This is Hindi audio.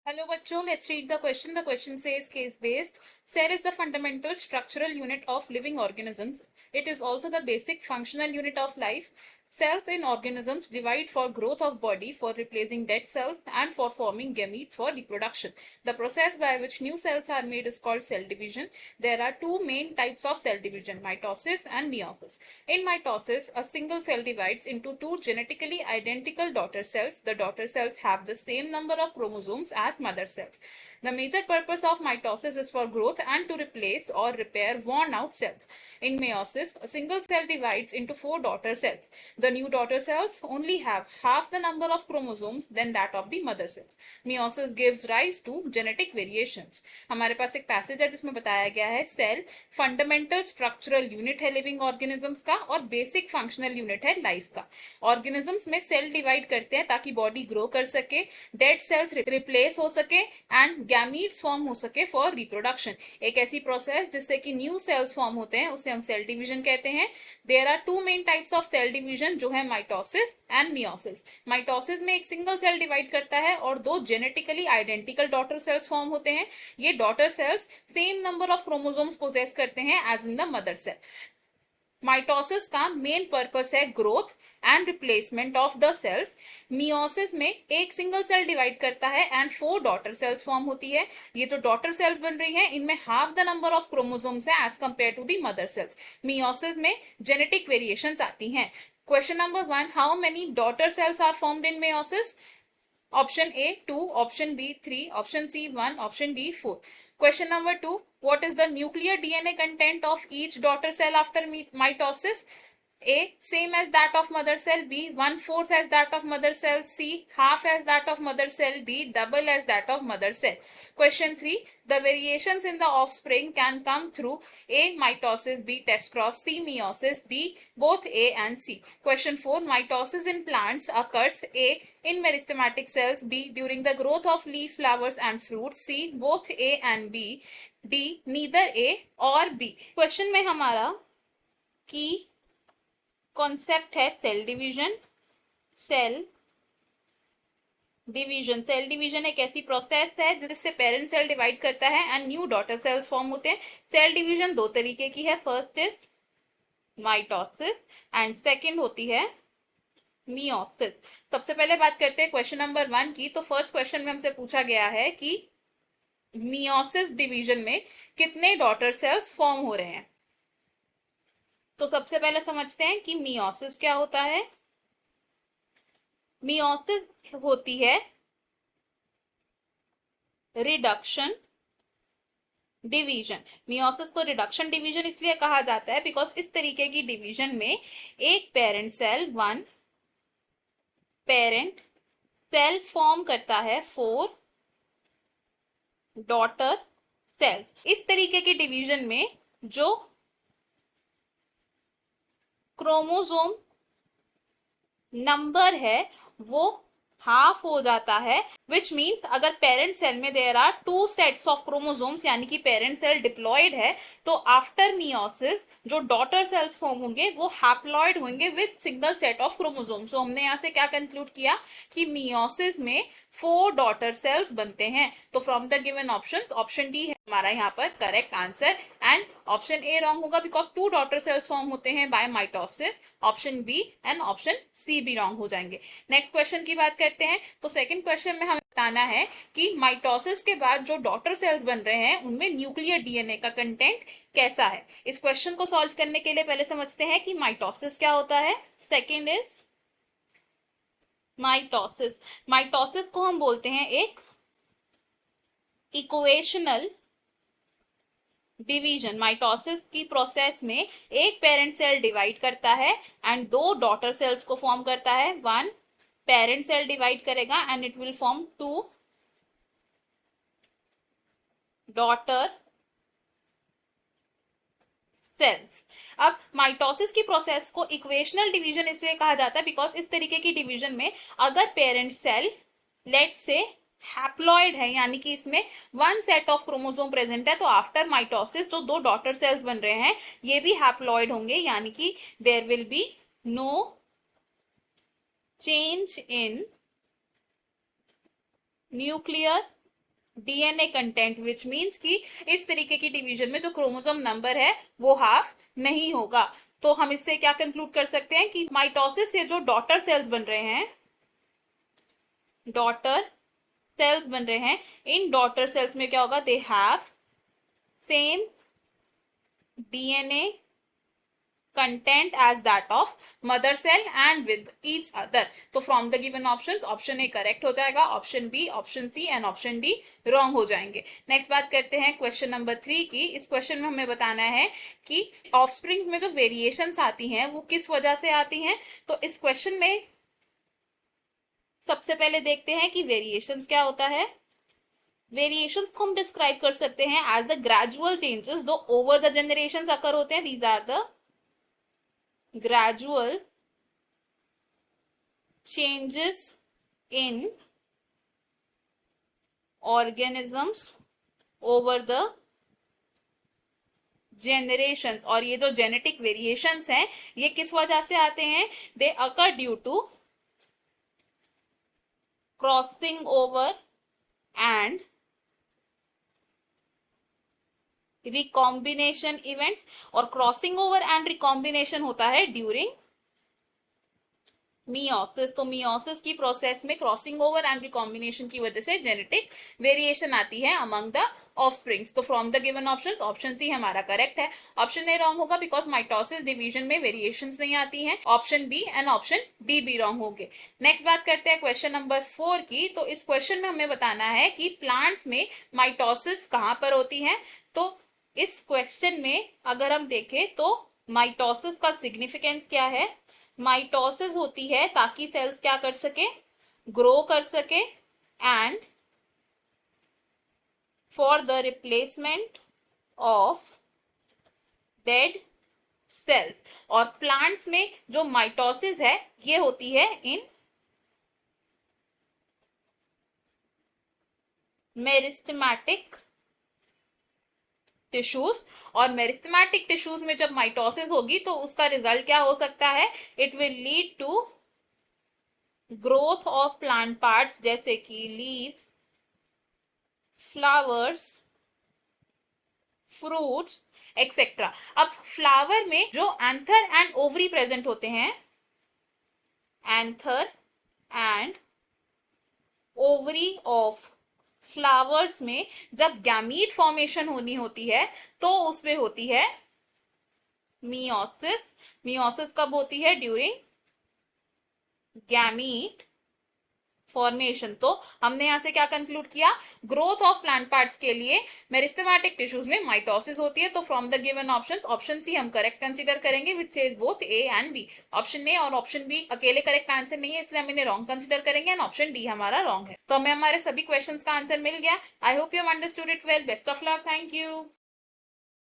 Hello bachcho, let's read the question. The question says case based. Cell is the fundamental structural unit of living organisms. It is also the basic functional unit of life. Cells in organisms divide for growth of body, for replacing dead cells, and for forming gametes for reproduction. The process by which new cells are made is called cell division. There are two main types of cell division, mitosis and meiosis. In mitosis, a single cell divides into two genetically identical daughter cells. The daughter cells have the same number of chromosomes as mother cells. The major purpose of mitosis is for growth and to replace or repair worn out cells. In meiosis, a single cell divides into four daughter cells. The new daughter cells only have half the number of chromosomes than that of the mother cells. Meiosis gives rise to genetic variations. हमारे पास एक पैसेज है जिसमें बताया गया है सेल फंडामेंटल स्ट्रक्चरल यूनिट है लिविंग ऑर्गेनिजम्स का और बेसिक फंक्शनल यूनिट है लाइफ का. ऑर्गेनिजम्स में सेल डिवाइड करते हैं ताकि बॉडी ग्रो कर सके, डेड सेल्स रिप्लेस हो सके एंड गैमीट्स फॉर्म हो सके फॉर रिप्रोडक्शन. एक ऐसी प्रोसेस जिससे कि न्यू सेल्स फॉर्म होते हैं उसे हम सेल डिवीजन कहते हैं. There are two main types of cell division जो है माइटोसिस एंड मियोसिस. माइटोसिस में एक सिंगल सेल डिवाइड करता है और दो genetically identical daughter cells form होते हैं. ये daughter cells same number of chromosomes possess करते हैं as in the mother cell. Mitosis का मेन पर्पस है growth and replacement of the cells. Meiosis में एक सिंगल सेल डिवाइड करता है and four daughter cells form होती है. ये जो डॉटर सेल्स बन रही हैं इनमें half the number of chromosomes है as compared to the mother cells. Meiosis में जेनेटिक वेरिएशंस आती हैं. Question number 1, how many daughter cells are formed in meiosis? Option A 2, option B 3, option C 1, option D 4. Question number 2, what is the nuclear DNA content of each daughter cell after mitosis? A same as that of mother cell, B 1/4 as that of mother cell, C half as that of mother cell, D double as that of mother cell. Question 3, the variations in the offspring can come through A mitosis, B test cross, C meiosis, D both A and C. Question 4, mitosis in plants occurs A in meristematic cells, B during the growth of leaf, flowers and fruits, C both A and B, D neither A or B. Question में हमारा की कॉन्सेप्ट है सेल डिवीजन. सेल डिवीजन एक ऐसी प्रोसेस है जिससे पेरेंट सेल डिवाइड करता है and new daughter cells form होते हैं. सेल डिवीजन दो तरीके की है. First is mitosis and second होती है मियोसिस. सबसे पहले बात करते हैं क्वेश्चन नंबर 1 की. तो फर्स्ट क्वेश्चन में हमसे पूछा गया है कि मियोसिस डिवीजन में कितने डॉटर सेल्स फॉर्म हो रहे हैं. तो सबसे पहले समझते हैं कि मियोसिस क्या होता है. मियोसिस होती है रिडक्शन डिवीजन. मियोसिस को रिडक्शन डिवीजन इसलिए कहा जाता है बिकॉज इस तरीके की डिवीजन में एक parent cell one parent cell form करता है फोर डॉटर सेल्स. इस तरीके की डिवीजन में जो क्रोमोसोम नंबर है वो हाफ हो जाता है. विच मीन्स अगर पेरेंट सेल में there are two sets of chromosomes यानी कि पेरेंट सेल डिप्लॉयड है तो आफ्टर मियोसिस जो डॉटर सेल्स फॉर्म होंगे वो हैप्लॉयड होंगे with single set of chromosomes. तो हमने यहाँ से क्या कंक्लूड किया कि मियोसिस में फोर डॉटर सेल्स बनते हैं. तो from the given option D है हमारा यहाँ पर correct answer and option A wrong होगा because two daughter cells form होते हैं by mitosis. Option B and option C भी रॉन्ग हो जाएंगे. नेक्स्ट क्वेश्चन की बात करते हैं. तो सेकंड क्वेश्चन में हमें बताना है कि माइटोसिस के बाद जो डॉटर सेल्स बन रहे हैं उनमें न्यूक्लियर डीएनए का कंटेंट कैसा है. इस क्वेश्चन को सॉल्व करने के लिए पहले समझते हैं कि माइटोसिस क्या होता है. Second is mitosis. माइटोसिस को हम बोलते हैं एक इक्वेशनल डिवीजन. माइटोसिस की प्रोसेस में एक पेरेंट सेल डिवाइड करता है एंड दो डॉटर सेल्स को फॉर्म करता है. वन पेरेंट सेल डिवाइड करेगा and it will form two daughter cells. अब माइटोसिस की प्रोसेस को इक्वेशनल डिवीजन इसलिए कहा जाता है बिकॉज इस तरीके की डिवीजन में अगर पेरेंट सेल लेट से हैप्लॉइड है यानी कि इसमें one set of chromosome present है तो आफ्टर माइटोसिस जो दो डॉटर सेल्स बन रहे हैं ये भी हैप्लॉइड होंगे यानी कि there will be no change in nuclear DNA content, which means कि इस तरीके की डिवीजन में जो क्रोमोसोम नंबर है वो हाफ नहीं होगा। तो हम इससे क्या कंक्लूड कर सकते हैं कि माइटोसिस से जो डॉटर सेल्स बन रहे हैं, डॉटर सेल्स बन रहे हैं, इन डॉटर सेल्स में क्या होगा, they have same DNA content as that of mother cell and with each other। तो from the given options option A correct हो जाएगा, option B, option C and option D wrong हो जाएंगे। नेक्स्ट बात करते हैं क्वेश्चन नंबर 3 की। इस क्वेश्चन में हमें बताना है कि ऑफस्प्रिंग्स में जो वेरिएशंस आती हैं वो किस वजह से आती हैं। तो इस क्वेश्चन में सबसे पहले देखते हैं कि वेरिएशंस क्या होता है। वेरिएशंस को हम डिस्क्राइब कर सकते हैं एज द ग्रेजुअल चेंजेस जो ओवर द जनरेशंस अकर होते हैं। These are the gradual changes in organisms over the generations। और ये जो जेनेटिक वेरिएशंस हैं ये किस वजह से आते हैं, they occur due to crossing over and recombination events. और क्रॉसिंग ओवर एंड रिकॉम्बिनेशन होता है ड्यूरिंग मियोसिस। तो मियोसिस की प्रोसेस में क्रॉसिंग ओवर एंड रिकॉम्बिनेशन की वजह से जेनेटिक वेरिएशन आती है अमंग द ऑफस्प्रिंग्स। तो from the given options option C हमारा करेक्ट है। ऑप्शन ए रॉन्ग होगा बिकॉज माइटोसिस डिवीजन में वेरिएशंस नहीं आती हैं। Option B and option D भी रॉन्ग होंगे। नेक्स्ट बात करते हैं क्वेश्चन नंबर 4 की। तो इस क्वेश्चन में हमें बताना है कि प्लांट्स में माइटोसिस कहां पर होती है। तो इस क्वेश्चन में अगर हम देखें तो माइटोसिस का सिग्निफिकेंस क्या है। माइटोसिस होती है ताकि सेल्स क्या कर सके, ग्रो कर सके and for the replacement of dead cells. और प्लांट्स में जो माइटोसिस है ये होती है इन मेरिस्टेमेटिक टिश्यूज। और मेरिस्टेमेटिक टिश्यूज में जब माइटोसिस होगी तो उसका रिजल्ट क्या हो सकता है, it will lead to growth of plant parts जैसे कि लीव्स, फ्लावर्स, फ्रूट्स एक्सेट्रा। अब फ्लावर में जो एंथर एंड ओवरी प्रेजेंट होते हैं, anther and ovary of flowers में जब गैमीट फॉर्मेशन होनी होती है तो उसमें होती है मियोसिस। मियोसिस कब होती है, ड्यूरिंग गैमीट फॉर्मेशन। तो हमने यहां से क्या कंक्लूड किया, ग्रोथ ऑफ प्लांट पार्ट्स के लिए मेरिस्टेमेटिक टिश्यूज में माइटोसिस होती है। तो from the given options option C हम करेक्ट कंसीडर करेंगे which says both A and B. Option A और ऑप्शन बी अकेले करेक्ट आंसर नहीं है इसलिए हम इन्हें रॉन्ग कंसीडर करेंगे एंड ऑप्शन डी हमारा रॉन्ग है। तो हमें हमारे सभी क्वेश्चंस का आंसर मिल गया। I hope you have understood it well. Best of luck. Thank you.